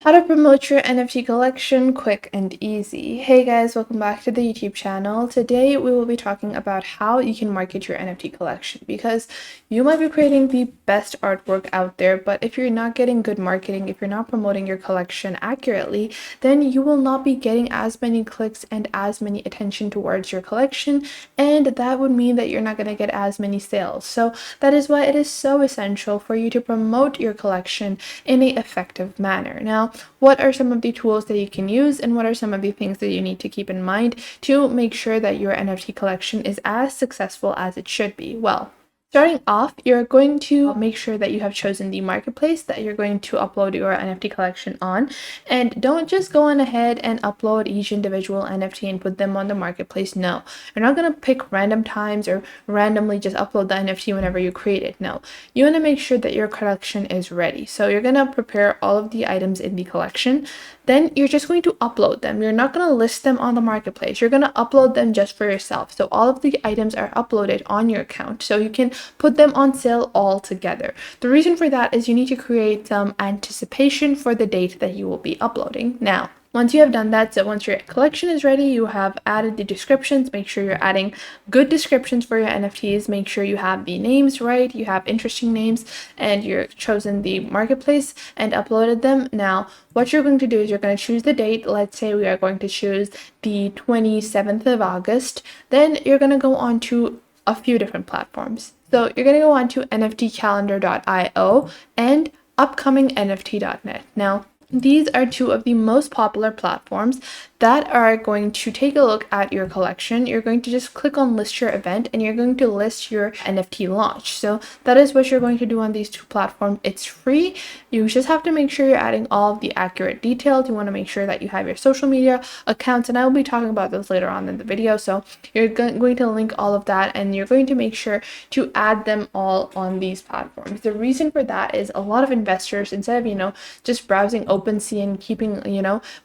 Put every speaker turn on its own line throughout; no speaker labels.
How to promote your NFT collection quick and easy. Hey guys, welcome back to the YouTube channel. Today we will be talking about how you can market your NFT collection because you might be creating the best artwork out there, but if you're not getting good marketing, if you're not promoting your collection accurately, then you will not be getting as many clicks and as many attention towards your collection, and that would mean that you're not going to get as many sales. So that is why it is so essential for you to promote your collection in an effective manner. Now, what are some of the tools that you can use, and what are some of the things that you need to keep in mind to make sure that your NFT collection is as successful as it should be? Well, starting off, you're going to make sure that you have chosen the marketplace that you're going to upload your NFT collection on. And don't just go on ahead and upload each individual NFT and put them on the marketplace. No, you're not going to pick random times or randomly just upload the NFT whenever you create it. No, you want to make sure that your collection is ready. So you're going to prepare all of the items in the collection. Then you're just going to upload them. You're not going to list them on the marketplace. You're going to upload them just for yourself. So all of the items are uploaded on your account, so you can put them on sale all together. The reason for that is you need to create some anticipation for the date that you will be uploading. Now, once you have done that, so once your collection is ready, you have added the descriptions. Make sure you're adding good descriptions for your NFTs. Make sure you have the names right, you have interesting names, and you're chosen the marketplace and uploaded them. Now, what you're going to do is you're going to choose the date. Let's say we are going to choose the 27th of August. Then you're going to go on to a few different platforms. So you're going to go on to nftcalendar.io and upcomingnft.net. Now, these are two of the most popular platforms that are going to take a look at your collection. You're going to just click on list your event and you're going to list your NFT launch. So that is what you're going to do on these two platforms. It's free. You just have to make sure you're adding all of the accurate details. You want to make sure that you have your social media accounts, and I will be talking about this later on in the video. So you're going to link all of that and you're going to make sure to add them all on these platforms. The reason for that is a lot of investors, instead of, just browsing OpenSea and keeping,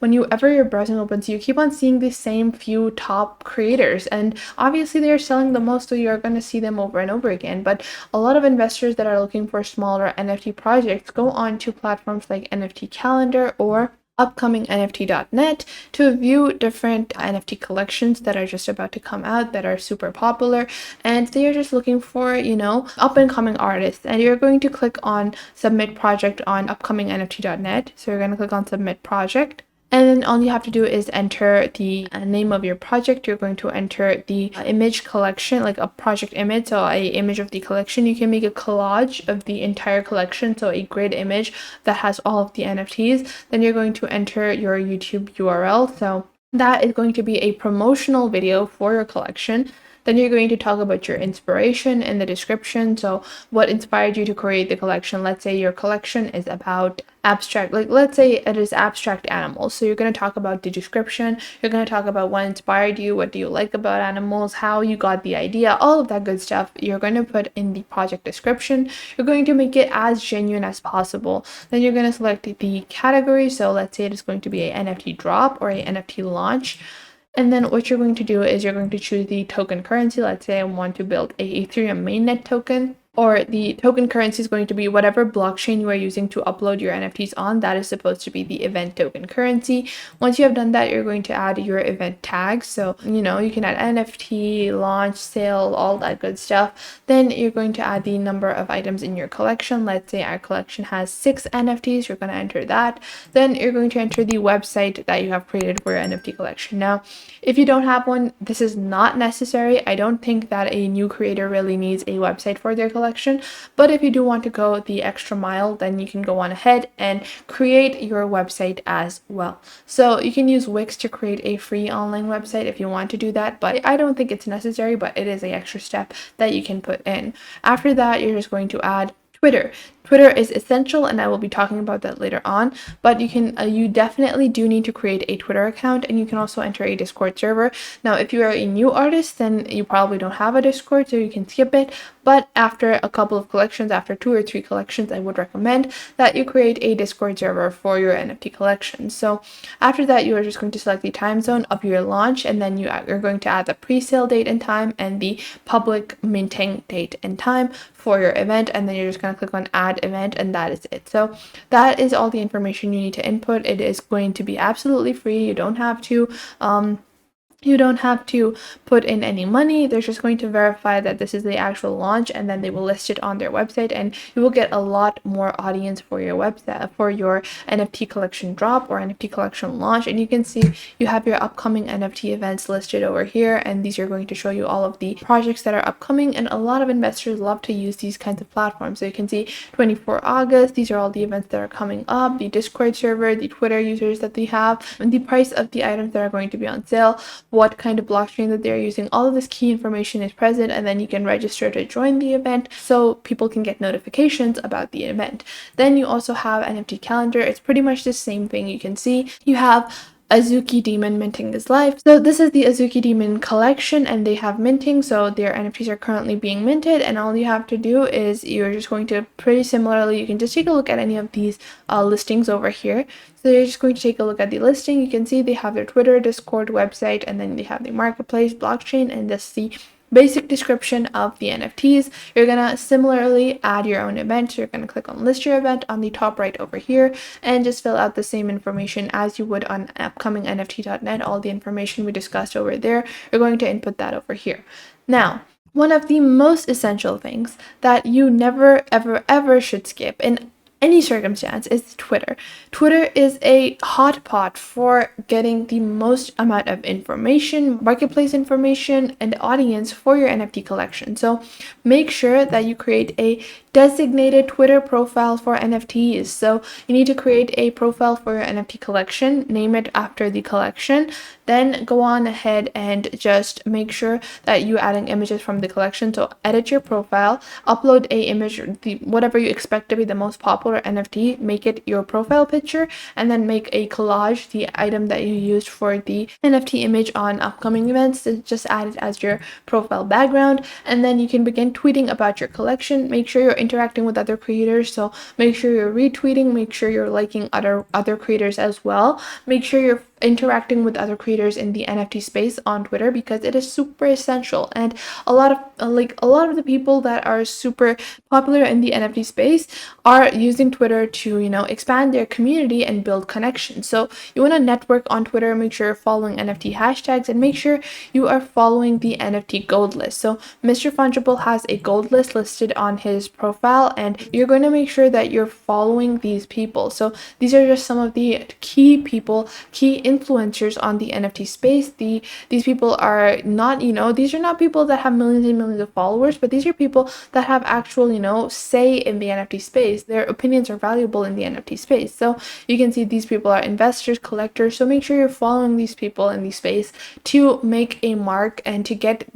whenever you're browsing OpenSea, you keep on seeing the same few top creators, and obviously they are selling the most, so you're going to see them over and over again. But a lot of investors that are looking for smaller NFT projects go on to platforms like NFT Calendar or upcomingnft.net to view different NFT collections that are just about to come out that are super popular, and they are just looking for up and coming artists. And you're going to click on submit project on upcomingnft.net. So you're going to click on submit project, and then all you have to do is enter the name of your project. You're going to enter the image collection, like a project image, so a image of the collection. You can make a collage of the entire collection, so a grid image that has all of the NFTs. Then you're going to enter your YouTube URL. So that is going to be a promotional video for your collection. Then you're going to talk about your inspiration in the description. So what inspired you to create the collection? Let's say your collection is about abstract, like let's say it is abstract animals. So you're going to talk about the description. You're going to talk about what inspired you, what do you like about animals, how you got the idea, all of that good stuff. You're going to put in the project description. You're going to make it as genuine as possible. Then you're going to select the category. So let's say it is going to be a NFT drop or a NFT launch. And then what you're going to do is you're going to choose the token currency. Let's say I want to build a Ethereum mainnet token, or the token currency is going to be whatever blockchain you are using to upload your NFTs on. That is supposed to be the event token currency. Once you have done that, you're going to add your event tags. So, you can add NFT, launch, sale, all that good stuff. Then you're going to add the number of items in your collection. Let's say our collection has 6 NFTs. You're going to enter that. Then you're going to enter the website that you have created for your NFT collection. Now, if you don't have one, this is not necessary. I don't think that a new creator really needs a website for their collection. But if you do want to go the extra mile, then you can go on ahead and create your website as well. So you can use Wix to create a free online website if you want to do that, but I don't think it's necessary, but it is an extra step that you can put in. After that, you're just going to add Twitter. Twitter is essential, and I will be talking about that later on, but you definitely do need to create a Twitter account, and you can also enter a Discord server. Now, if you are a new artist, then you probably don't have a Discord, so you can skip it, but after a couple of collections, after 2 or 3 collections, I would recommend that you create a Discord server for your NFT collection. So after that, you are just going to select the time zone of your launch, and then you're going to add the pre-sale date and time and the public minting date and time for your event, and then you're just going to click on add that event, and that is it. So that is all the information you need to input. It is going to be absolutely free. You don't have to put in any money. They're just going to verify that this is the actual launch, and then they will list it on their website, and you will get a lot more audience for your website, for your NFT collection drop or NFT collection launch. And you can see you have your upcoming NFT events listed over here, and these are going to show you all of the projects that are upcoming. And a lot of investors love to use these kinds of platforms. So you can see 24 August, these are all the events that are coming up, the Discord server, the Twitter users that they have, and the price of the items that are going to be on sale, what kind of blockchain that they're using. All of this key information is present, and then you can register to join the event so people can get notifications about the event. Then you also have NFT calendar. It's pretty much the same thing. You can see you have Azuki Demon minting is live. So this is the Azuki Demon collection, and they have minting, so their NFTs are currently being minted, and all you have to do is you're just going to pretty similarly, you can just take a look at any of these listings over here. So you're just going to take a look at the listing. You can see they have their Twitter, Discord, website, and then they have the marketplace, blockchain, and this is the basic description of the NFTs. You're gonna similarly add your own event. So you're gonna click on list your event on the top right over here and just fill out the same information as you would on upcoming NFT.net. All the information we discussed over there, you're going to input that over here. Now, one of the most essential things that you never ever should skip in any circumstance is Twitter. Twitter is a hotpot for getting the most amount of information, marketplace information, and audience for your NFT collection. So make sure that you create a designated Twitter profile for NFTs. So you need to create a profile for your NFT collection, name it after the collection, then go on ahead and just make sure that you're adding images from the collection. So edit your profile, upload a image, whatever you expect to be the most popular NFT, make it your profile picture, and then make a collage, the item that you used for the NFT image on upcoming events. So just add it as your profile background, and then you can begin tweeting about your collection. Make sure you're interacting with other creators, so make sure you're retweeting, make sure you're liking other creators as well. Make sure you're interacting with other creators in the NFT space on Twitter, because it is super essential. And a lot of the people that are super popular in the NFT space are using Twitter to, expand their community and build connections. So you want to network on Twitter, make sure you're following NFT hashtags, and make sure you are following the NFT gold list. So Mr. Fungible has a gold list listed on his profile, and you're going to make sure that you're following these people. So these are just some of the key people, key influencers on the NFT space. These people are not, these are not people that have millions and millions of followers, but these are people that have actual, say in the NFT space. Their opinions are valuable in the NFT space. So you can see these people are investors, collectors. So make sure you're following these people in the space to make a mark and to get,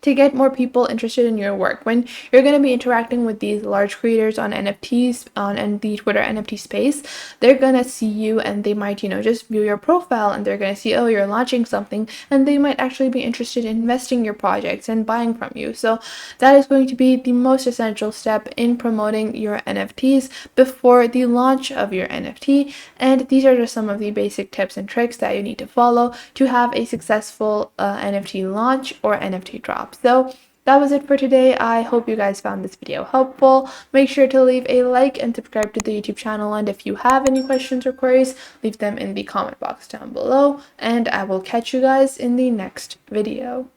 to get more people interested in your work. When you're going to be interacting with these large creators on NFTs and the Twitter NFT space, they're going to see you, and they might, just view your profile, and they're going to see, oh, you're launching something, and they might actually be interested in investing in your projects and buying from you. So that is going to be the most essential step in promoting your NFTs before the launch of your NFT. And these are just some of the basic tips and tricks that you need to follow to have a successful NFT launch or NFT drop. So that was it for today. I hope you guys found this video helpful. Make sure to leave a like and subscribe to the YouTube channel. And if you have any questions or queries, leave them in the comment box down below. And I will catch you guys in the next video.